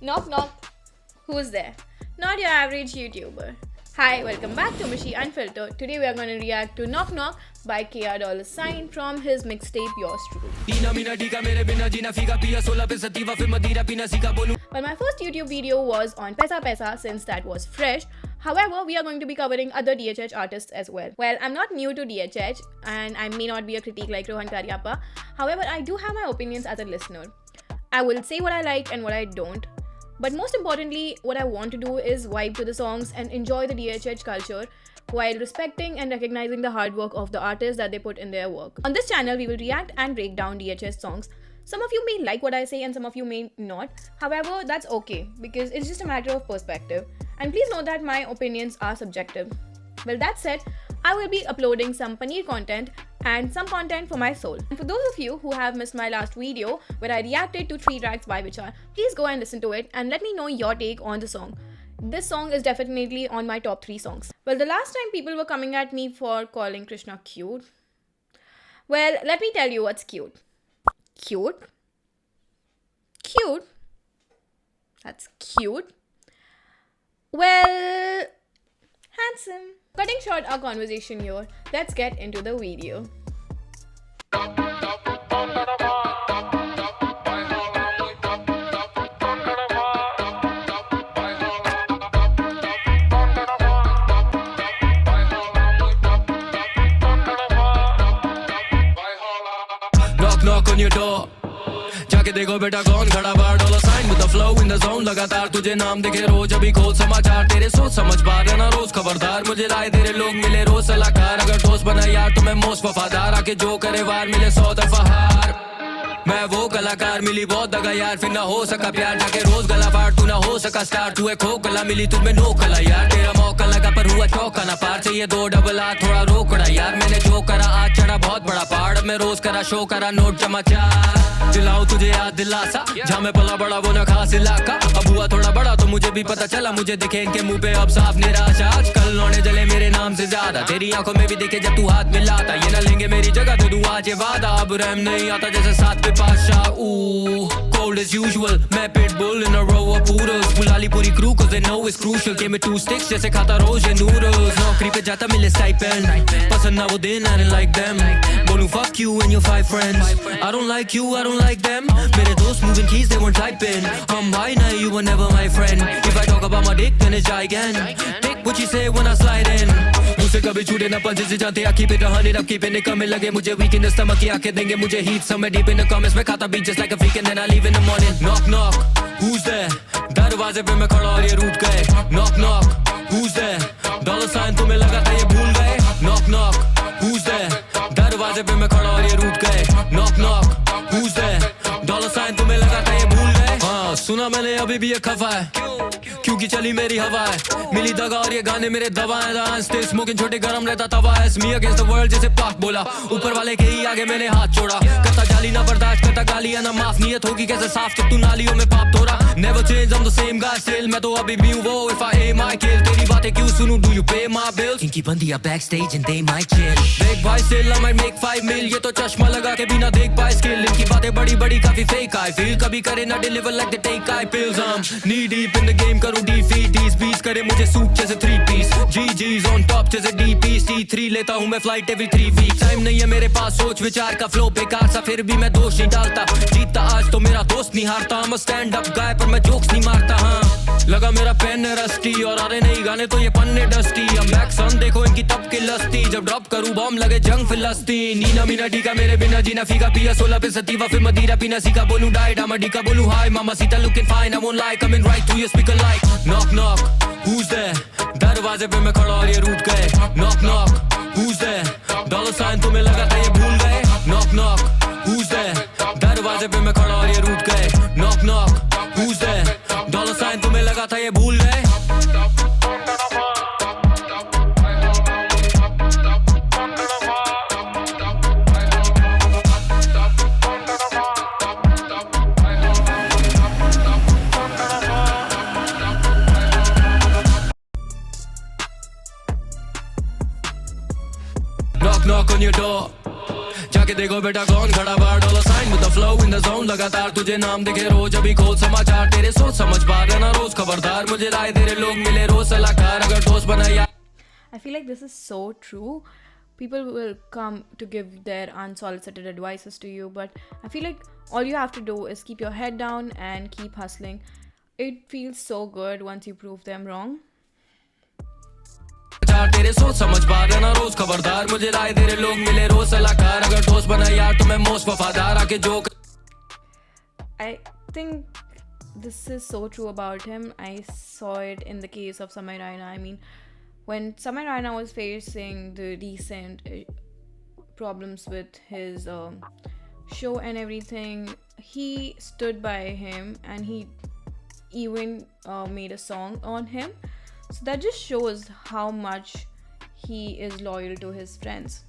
Knock knock. Who's there? Not your average YouTuber. Hi, welcome back to Mishi Unfiltered. Today we are going to react to Knock Knock by KR$ from his mixtape Yours Truly. Well, my first YouTube video was on Paisa Paisa since that was fresh. However, we are going to be covering other DHH artists as well. Well, I'm not new to DHH and I may not be a critique like Rohan Karyappa. However, I do have my opinions as a listener. I will say what I like and what I don't. But most importantly, what I want to do is vibe to the songs and enjoy the DHH culture while respecting and recognizing the hard work of the artists that they put in their work. On this channel, we will react and break down DHH songs. Some of you may like what I say and some of you may not. However, that's okay because it's just a matter of perspective. And please know that my opinions are subjective. Well, that said, I will be uploading some Paneer content and some content for my soul. And for those of you who have missed my last video where I reacted to 3 tracks by Vichar, please go and listen to it and let me know your take on the song. This song is definitely on my top 3 songs. Well, the last time people were coming at me for calling Krishna cute. Well, let me tell you what's cute. Cute? Cute? That's cute. Well, handsome. Cutting short our conversation here, let's get into the video. Knock knock on your door. जाके देखो बेटा कौन खड़ा बाहर $sign with the flow in the zone लगातार तुझे नाम दिखे रोज अभी खोल समाचार तेरे सोच समझ पा रहना रोज खबरदार मुझे लाए तेरे लोग मिले रोज सलाहकार अगर दोस्त बना यार तो मैं मोस्ट वफादार आके जो करे वार मिले 100 दफा हार मैं वो कलाकार मिली बहुत दगा यार फिर ना हो सका प्यार जाके रोज गला फाड़ तू ना हो सका स्टार तू है खो कला मिली तुझमें नो कला यार तेरा मौका लगा पर हुआ चौका ना पार चाहिए 2 डबल आ थोड़ा रोकड़ा यार मैंने जो करा आज चढ़ा बहुत बड़ा पहाड़ मैं रोज करा शो करा नोट जमा चार दिलाऊं तुझे याद दिलासा जहाँ मैं पला बड़ा वो ना खास इलाका अब हुआ थोड़ा बड़ा तो मुझे भी पता चला मुझे दिखे इनके मुंह पे अब साफ निराशा आजकल लौने जले मेरे नाम से ज्यादा तेरी आंखों में भी दिखे जब तू हाथ मिलाता ये ना लेंगे मेरी जगह तो तू आज ये वादा अब रहम नहीं आता जैसे साथ पे पाशा cold as usual मैं pitbull in a row of poodles बुला ली पूरी crew cause they know it's crucial give me 2 sticks जैसे खाता रोज ये noodles नौकरी पे जाता मिले stipend पसंद ना वो दिन I didn't like them बोलूं fuck you and your 5 friends I don't like you I don't like them मेरे दोस्त moving keys they weren't typing I'm high now you were never my friend if I talk about my dick then it's gigantic pick what you say when I slide in मुझसे कभी छूटे ना पंजे से जानते I keep it 100 up keep it निकलने लगे मुझे weak in the stomach की आंखें देंगे मुझे heat somewhere deep in the comments मैं खाता beat just like a freak and then I leave in the morning knock knock who's there दरवाजे पे मैं खड़ा और ये रूठ गए knock knock who's there $sign तुम्हें लगा था ये भूल गए knock knock who's there दरवाजे पे मैं खड़ा और ये रूठ गए knock knock who's there $sign तुम्हें लगा था ये भूल गए हाँ सुना मैंने अभी भी ये खफा है क्योंकि चली मेरी हवा है मिली दगा और ये गाने मेरे दवाएं डांस स्टे स्मोकिंग छोटे गरम रहता तवा है मी अगेंस्ट द वर्ल्ड जैसे पाक बोला ऊपर वाले के ही आगे मैंने हाथ छोड़ा करता जाली ना बर्दाश्त करता गाली ना माफ नियत होगी कैसे साफ जब तू नालियों में पाप तोड़ा never change I'm the same guy still मैं तो अभी भी हूँ वो if I aim I kill तेरी बातें क्यों सुनूं do you pay my bills इनकी बंदी है backstage and they might chill देख भाई still I might make 5 mil ये तो चश्मा लगा के बिना देख पाए skill इनकी बातें बड़ी बड़ी काफी fake I feel कभी करे ना deliver like they take I pills I'm knee deep in the game करूँ defeat these beats करे मुझे सूट जैसे 3 piece GG's on top जैसे DPC3 लेता हूँ मैं flight every 3 weeks टाइम नहीं है मेरे पास सोच विचार का flow बेकार सा फिर भी मैं दोष नहीं डालता जीतता आज तो मेरा दोस्त नहीं हारता I'm a stand up guy पर मैं जोक्स नहीं मारता हाँ लगा मेरा पेन रस्टी और अरे नहीं गाने तो ये पन्ने डस्टी I'm back son देखो इनकी तब की लस्ती जब ड्रॉप करूँ बॉम्ब लगे जंग फिलस्तीन नीना मीना टीका मेरे बिना जीना फीका पिया 16 पे सतीवा फिर मदीरा पीना सीखा बोलूं डाइट I'm a डीका बोलूं हाय मामा Sita looking fine I won't lie coming right to your speaker like knock knock who's there दरवाजे पे मैं खड़ा और ये रूठ गए knock knock who's there $sign तुम्हें लगा था ये भूल गए knock knock who's there दरवाजे पे मैं खड़ा और ये रूठ गए knock knock who's there $sign तुम्हें लगा था ये भूल गए knock knock on your door जाके देखो बेटा कौन खड़ा बाहर $sign with the flow in the zone लगातार तुझे नाम दिखे रोज अभी खोल समाचार तेरे सोच समझ पा खबरदार मुझे लाए तेरे लोग मिले रोज सलाहकार अगर दोस्त बना यार I feel like this is so true. People will come to give their unsolicited advices to you, but I feel like all you have to do is keep your head down and keep hustling. It feels so good once you prove them wrong. चार तेरे सोच समझ पा रहना रोज खबरदार मुझे लाए तेरे लोग मिले रोज सलाहकार अगर दोस्त बना यार तो मैं मोस्ट वफादार आके जो I think this is so true about him. I saw it in the case of Samay Raina. I mean, when Samay Raina was facing the recent problems with his show and everything, he stood by him and he even made a song on him. So that just shows how much he is loyal to his friends.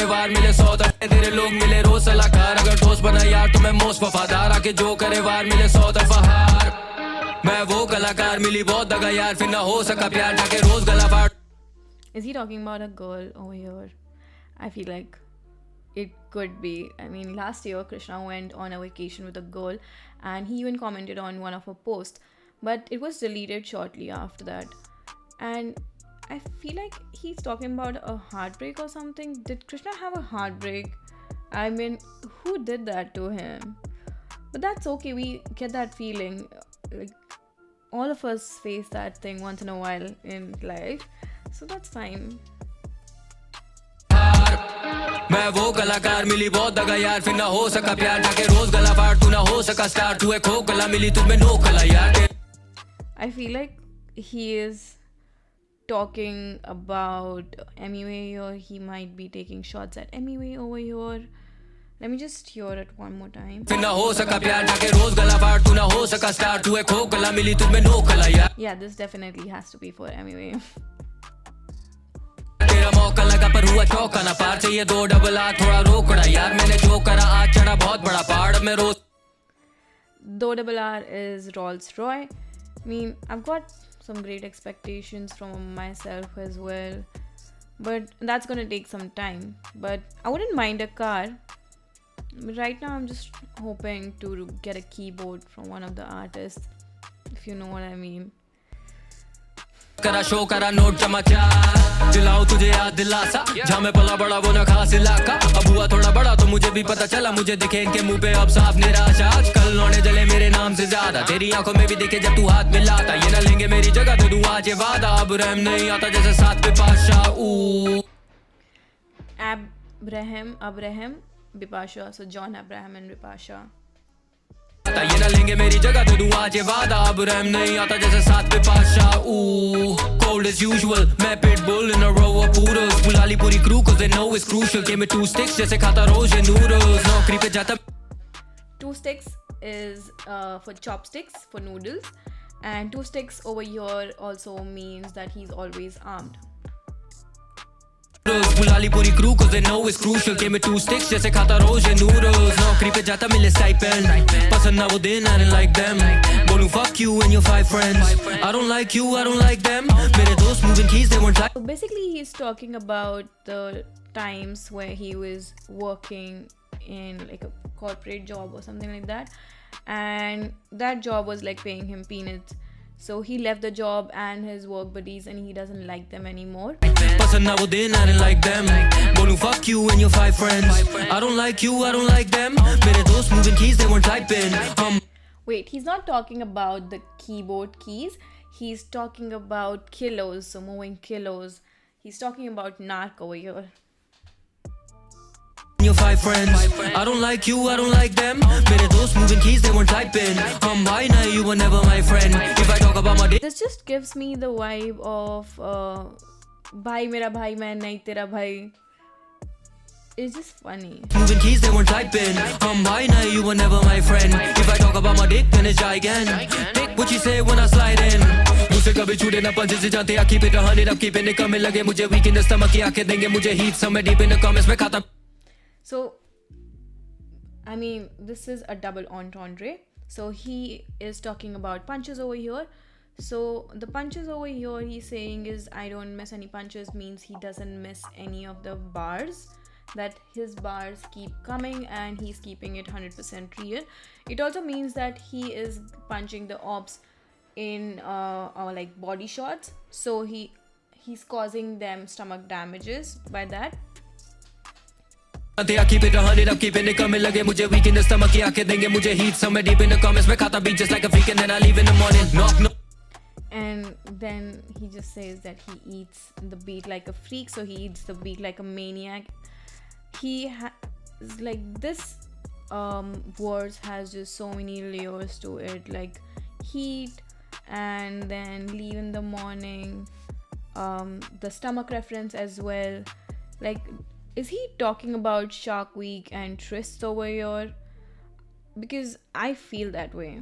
वार मिले 100 दफे तेरे लोग मिले रोज सलाहकार अगर दोस्त बना यार तो मैं मोस्ट वफादार आके जो करे वार मिले 100 दफा हार मैं वो कलाकार मिली बहुत दगा यार फिर ना हो सका प्यार जाके रोज गला फाड़ Is he talking about a girl over here? I feel like it could be. I mean, last year Krishna went on a vacation with a girl and he even commented on one of her posts, but it was deleted shortly after that. And I feel like he's talking about a heartbreak or something. Did Krishna have a heartbreak? I mean, who did that to him? But that's okay. We get that feeling. Like, all of us face that thing once in a while in life. So that's fine. मैं वो कलाकार मिली बहुत दगा यार फिर ना हो सका प्यार जाके रोज गला फाड़ तू ना हो सका स्टार तू एक खो कला मिली तुझ में नो कला यार I feel like he is talking about MUA or he might be taking shots at MUA over here. Let me just hear it one more time. फिर ना हो सका प्यार जाके रोज गला फाड़ तू ना हो सका स्टार तू एक खो कला मिली तुझ में नो कला यार Yeah, this definitely has to be for MUA. तेरा मौका लगा पर हुआ चौका ना पार चाहिए 2 डबल आ थोड़ा रोकड़ा यार मैंने जो करा आज चढ़ा बहुत बड़ा पहाड़ में रोज Though Double R is Rolls Roy. I mean, I've got some great expectations from myself as well, but that's gonna take some time. But I wouldn't mind a car. Right now, I'm just hoping to get a keyboard from one of the artists, if you know what I mean. करा show करा note चमचा दिलाओ तुझे याद दिलासा जहाँ मैं पला बड़ा वो ना खास इलाका अब हुआ थोड़ा बड़ा तो मुझे भी पता चला मुझे दिखे इनके मुंह पे अब साफ निराशा आजकल लौने जले मेरे नाम से ज्यादा तेरी आंखों में भी दिखे जब तू हाथ मिलाता ये ना लेंगे मेरी जगह तो तू आज ये वादा अब रहम नहीं आता जैसे साथ पे Pasha Abraham Bipasha, so John Abraham and Bipasha. ये ना लेंगे मेरी जगह तो तू आज ये वादा अब रहम नहीं आता जैसे साथ पे पाशा cold as usual मैं pitbull in a row of poodles बुला ली पूरी crew cause they know it's crucial give me 2 sticks जैसे खाता रोज ये noodles नौकरी पे जाता 2 sticks is for chopsticks for noodles, and 2 sticks over here also means that he's always armed. बुला ली पूरी crew cause they know it's crucial give me 2 sticks जैसे खाता रोज ये noodles नौकरी पे जाता मिले stipend पसंद ना वो दिन I didn't like them बोलूं fuck you and your 5 friends I don't like you I don't like them मेरे दोस्त moving keys they weren't like So basically he's talking about the times where he was working in like a corporate job or something like that, and that job was like paying him peanuts. So he left the job and his work buddies and he doesn't like them anymore. पसंद ना वो दिन I didn't like them बोलूं fuck you and your 5 friends I don't like you I don't like them मेरे दोस्त moving keys they weren't typing Wait, he's not talking about the keyboard keys. He's talking about kilos, so moving kilos. He's talking about narc over here. your 5 friends I don't like you I don't like them मेरे दोस्त moving keys they weren't typing why now you were never my friend if I talk about my day This just gives me the vibe of bhai mera bhai main nahi tera bhai. It's just funny. moving keys they weren't typing why now you were never my friend if I talk about my dick then it's gigantic dick what you say when I slide in मुझसे कभी छूटे ना पंजे से जाते I keep it 100 up keep it निकलने लगे मुझे weak in the stomach की आंखें देंगे मुझे heat somewhere deep in the comments में खाता So, I mean, this is a double entendre. So he is talking about punches over here. So the punches over here he's saying is I don't miss any punches means he doesn't miss any of the bars, that his bars keep coming and he's keeping it 100% real. It also means that he is punching the ops in like body shots, so he's causing them stomach damages by that. I keep it 100 up, keeping it coming लगे मुझे weak in the stomach की आंखें देंगे मुझे heat somewhere deep in the comments मैं खाता beat just like a freak and then I leave in the morning knock knock. And then he just says that he eats the beat like a freak, so he eats the beat like a maniac. He has like this words has just so many layers to it, like heat and then leave in the morning, the stomach reference as well. Like, is he talking about Shark Week and trysts over here? Because I feel that way.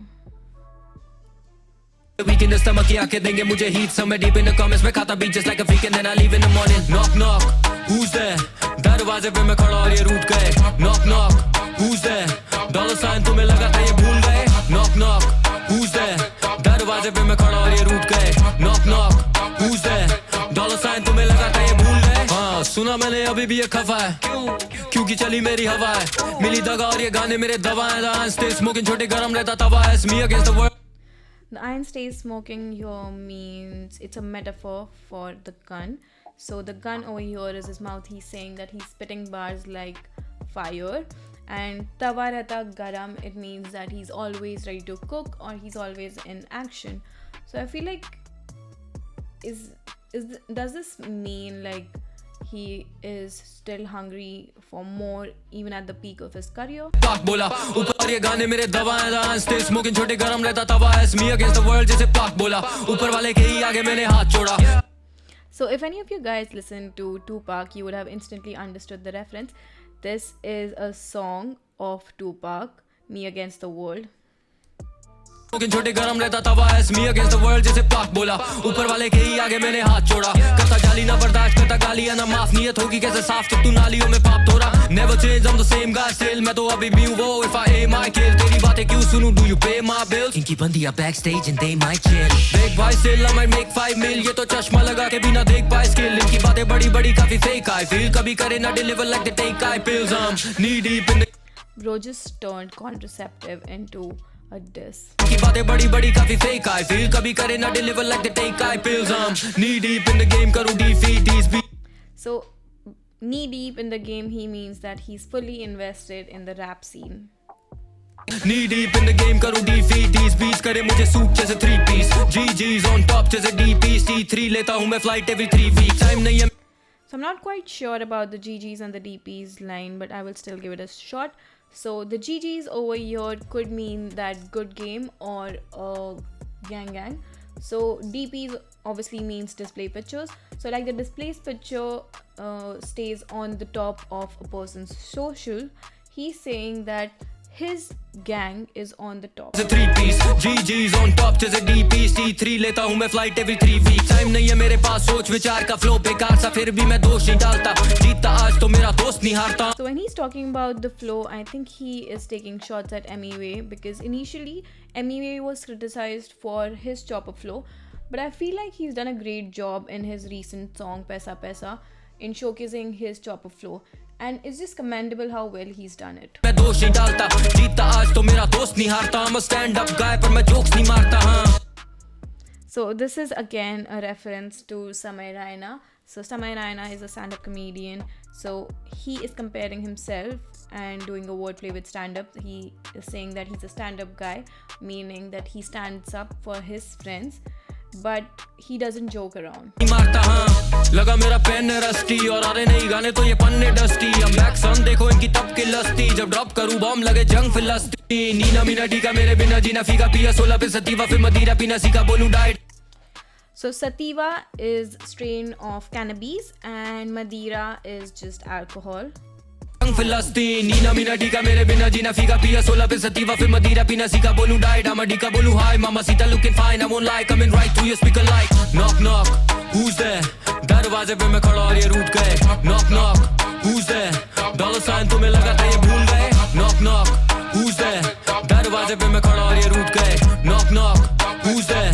Weak in the stomach की आंखें देंगे मुझे heat somewhere deep in the comments मैं खाता beat just like a freak and then I leave in the morning knock knock who's there दरवाजे पे मैं खड़ा और ये रूठ गए knock knock who's there dollar sign तुम्हें लगा था ये भूल गए knock knock who's there दरवाजे पे मैं खड़ा और ये रूठ गए knock knock who's there dollar sign तुम्हें लगा था ये भूल गए हाँ सुना मैंने अभी भी ये खफा है क्योंकि चली मेरी हवा है मिली दगा और ये गाने मेरे दवा है stay smoking छोटे गरम रहता तवा है it's me against the world. The iron stays smoking here means it's a metaphor for the gun. So the gun over here is his mouth. He's saying that he's spitting bars like fire. And tawa rehta garam, it means that he's always ready to cook or he's always in action. So I feel like does this mean like he is still hungry for more even at the peak of his career? बोला ऊपर ये गाने मेरे दवा है stay smoking छोटे गरम रहता तवा है it's me against the world जैसे पाक बोला ऊपर वाले के ही आगे मैंने हाथ छोड़ा. So if any of you guys listen to Tupac, you would have instantly understood the reference. This is a song of Tupac, Me Against the World. छोटे गरम रहता तवा है it's me against the world जैसे पाक बोला ऊपर वाले के ही आगे मैंने हाथ छोड़ा करता गाली ना बर्दाश्त करता गालियां ना माफ नियत होगी कैसे साफ जब तू नालियों में पाप तोड़ा never change I'm the same guy still मैं तो अभी भी हूँ वो if I aim I kill तेरी बातें क्यों सुनूं do you pay my bills इनकी बंदियां backstage and they might chill देख भाई still I might make 5 mil ये तो चश्मा लगा के बिना देख पाए skill इनकी बातें बड़ी बड़ी काफी fake I feel कभी करे ना deliver like they take I pills I'm knee deep in the Bro just turned contraceptive into a diss. की बातें बड़ी बड़ी काफी fake I feel कभी करे ना deliver like they take I pills I'm knee deep in the game करूँ defeat these beats. So knee deep in the game he means that he's fully invested in the rap scene. Knee deep in the game करूँ defeat these beats करे मुझे suit जैसे 3 piece GG's on top जैसे DPs T3 लेता हूँ मैं flight every 3 weeks time नहीं है. So I'm not quite sure about the GGs and the DPs line, but I will still give it a shot. So the GGs over here could mean that good game or gang. So DPs obviously means display pictures. So like the display picture stays on the top of a person's social, he's saying that his gang is on the top. 3 piece GG's on top जैसे DPs T3 लेता हूँ मैं flight every 3 weeks time नहीं है मेरे पास सोच विचार का flow बेकार सा फिर भी मैं दोष नहीं डालता जीतता आज तो मेरा दोस्त नहीं हारता. So when he's talking about the flow, I think he is taking shots at Emiway because initially Emiway was criticized for his chopper flow, but I feel like he's done a great job in his recent song Paisa Paisa in showcasing his chopper flow. And it's just commendable how well he's done it. मैं दोष नहीं डालता जीतता आज तो मेरा दोस्त नहीं हारता I'm a stand up guy पर मैं jokes नहीं मारता हाँ. So this is again a reference to Samay Raina. So Samay Raina is a stand-up comedian. So he is comparing himself and doing a wordplay with stand-up. He is saying that he's a stand-up guy, meaning that he stands up for his friends, but he doesn't joke around. मारता हाँ लगा मेरा pen rusty और अरे नहीं गाने तो ये पन्ने डस्टी I'm back son देखो इनकी तब की लस्ती जब ड्रॉप करूँ बॉम्ब लगे जंग फिलस्ती नीना मीना टीका मेरे बिना जीना फीका पिया 16 पे सतीवा फिर मदीरा पीना सीखा बोलूं diet. So sativa is strain of cannabis and Madeira is just alcohol. फिलस्ती नीना मीना टीका मेरे बिना जीना फीका पिया 16 पे सतीवा फिर मदीरा पीना सीखा बोलूं डाइट I'm a टीका बोलूं हाय मामा Sita looking fine I won't lie coming right through your speaker like knock knock who's there दरवाजे पे मैं खड़ा और ये रूठ गए knock knock who's there dollar sign तुम्हें लगा था ये भूल गए knock knock who's there दरवाजे पे मैं खड़ा और ये रूठ गए knock knock who's there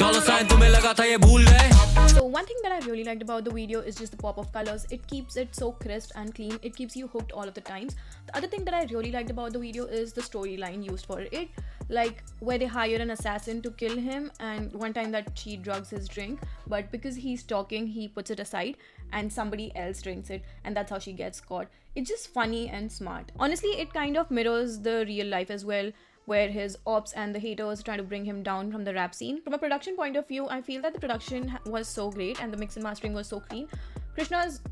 dollar sign तुम्हें लगा था ये भूल गए. So One thing that I really liked about the video is just the pop of colors. It keeps it so crisp and clean. It keeps you hooked all of the times. The other thing that I really liked about the video is the storyline used for it, like where they hire an assassin to kill him, and one time that she drugs his drink, but because he's talking, he puts it aside and somebody else drinks it, and that's how she gets caught. It's just funny and smart. Honestly, it kind of mirrors the real life as well, where his ops and the haters try to bring him down from the rap scene. From a production point of view, I feel that the production was so great and the mix and mastering was so clean. Krishna's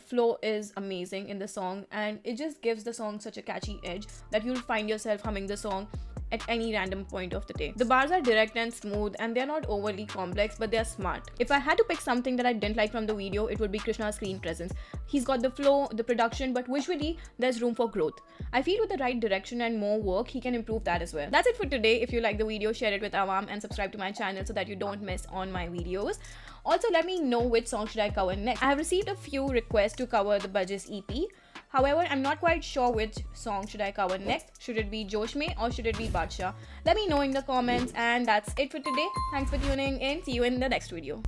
flow is amazing in the song, and it just gives the song such a catchy edge that you'll find yourself humming the song at any random point of the day. The bars are direct and smooth, and they're not overly complex, but they're smart. If I had to pick something that I didn't like from the video, it would be Krishna's screen presence. He's got the flow, the production, but visually there's room for growth. I feel with the right direction and more work, he can improve that as well. That's it for today. If you like the video, share it with Awam and subscribe to my channel so that you don't miss on my videos. Also, let me know which song should I cover next. I have received a few requests to cover the Budgies EP. However, I'm not quite sure which song should I cover next. Should it be Josh Mein or should it be Badshah? Let me know in the comments, and that's it for today. Thanks for tuning in. See you in the next video.